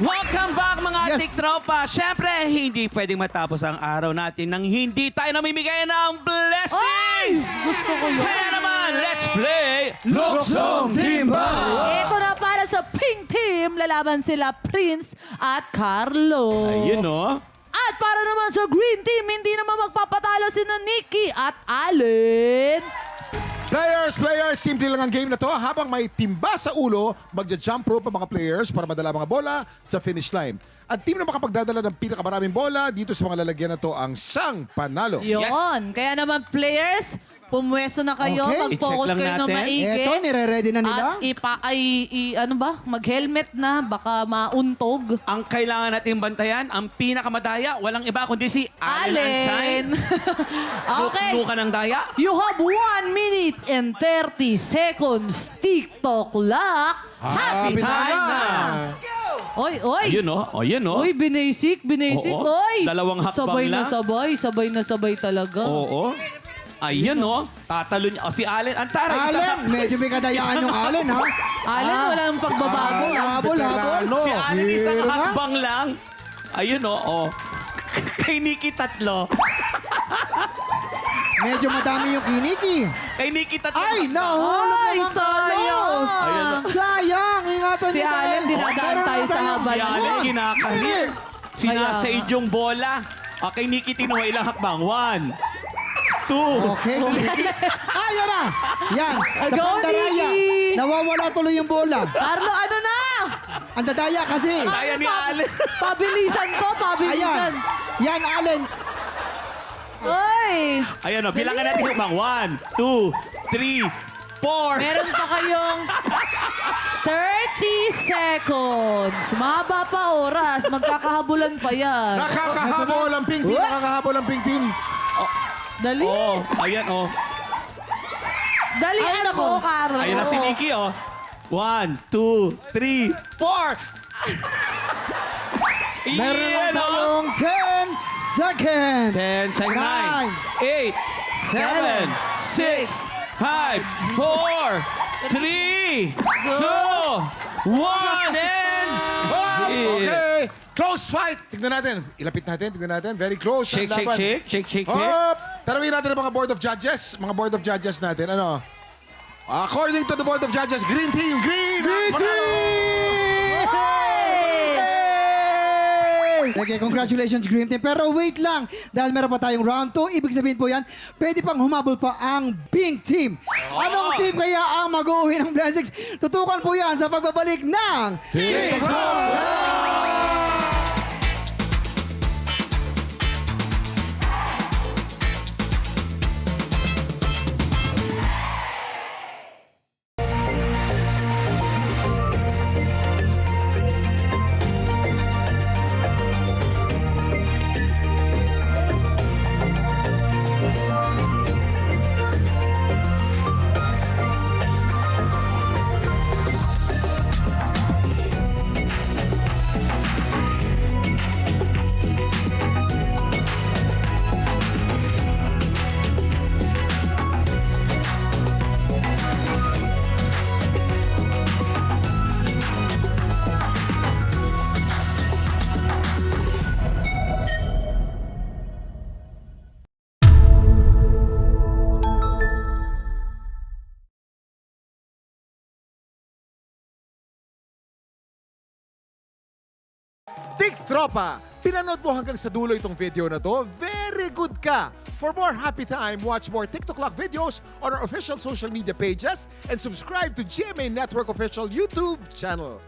Welcome back mga Yes. tiktropa. Siyempre, hindi pwedeng matapos ang araw natin nang hindi tayo namimigay ng blessings! Gusto ko yun. Kaya naman, let's play! Luksong Timba! Ito na para sa Pink Team, lalaban sila Prince at Carlo. Ayun no? At para naman sa Green Team, hindi naman magpapatalo sina Nikki at Allen. Players, simple lang ang game na to. Habang may timba sa ulo, magja-jump rope ang mga players para madala mga bola sa finish line. Ang team na makapagdadala ng pinakamaraming bola dito sa mga lalagyan na to ang siyang panalo. Yun. Kaya naman players, pumwesto na kayo, Okay. mag-focus I-check lang kayo ng natin. maigi. Eto, nire-ready na nila. At mag-helmet na, baka mauntog. Ang kailangan natin bantayan, ang pinakamadaya, walang iba kundi si Allen Ansay. Okay. Nuka ng daya. You have 1 minute and 30 seconds. TikTok clock. Happy time na! Oy, oy. Ayun no? Ayun no? Uy, binasic. Oo. Oy. Dalawang hakbang sabay lang. Sabay na sabay talaga. Oo. Ayun no? Tatalo niya. O si Allen. Ang taray. Allen, medyo may kadayaan yung Allen, ha? Allen, walang pagbabago. Habol. Si Allen isang Hero na. hakbang lang. Ayun no? Oh. Kay Nikki tatlo. Medyo madami yung kiniki. Kay Nikki tatlo. Ay, nahulog Ay, naman sayang. Carlos. Ayun. Sayang, ingatan Si niyo tayo. Allen, dinadaan Meron tayo na sa tayong haba Si Balik Allen mo. kinakahit. Sinasaid yung bola. Kay Nikki tinuha ilang hakbang. 1, 2. Okay, kiniki. Yan na. Yan, sa Go, pandaraya. Nikki. Nawawala tuloy yung bola. Carlo, ano na? Ang dadaya kasi. Kaya ni Allen. Pabilisan to, pabilisan. Ayan. Yan, Allen. Oy. Ayan o, bilangan natin hakbang. 1, 2, 3, 4. Meron pa kayong 30 seconds. Mahaba pa oras. Magkakahabulan pa yan. Nakakahabol ang pink team, nakakahabol ang pink team. Dali. Oh, ayan oh. Dalian Ay, nako. mo, Carlo. Ayun na si Nikki oh. 1, 2, 3, 4. Meron na Iyan, oh. tayong 10 seconds. 10 seconds. 9, 8, 7, 6, 5, 4, 3, 2, 1, and... Okay, close fight. Tignan natin. Ilapit natin, tignan natin. Very close. Shake, ang laban. shake. Hop! Tanungin natin ang mga board of judges. Mga board of judges natin. Ano? According to the board of judges, green team, green! Okay, congratulations Green Team. Pero wait lang, dahil meron pa tayong round 2, ibig sabihin po yan, pwede pang humabol pa ang Pink Team. Anong team kaya ang mag-uwi ng blessings? Tutukan po yan sa pagbabalik ng Tiktropa! Pinanood mo hanggang sa dulo itong video na to? Very good ka! For more happy time, watch more TikTok Clock videos on our official social media pages and subscribe to GMA Network official YouTube channel.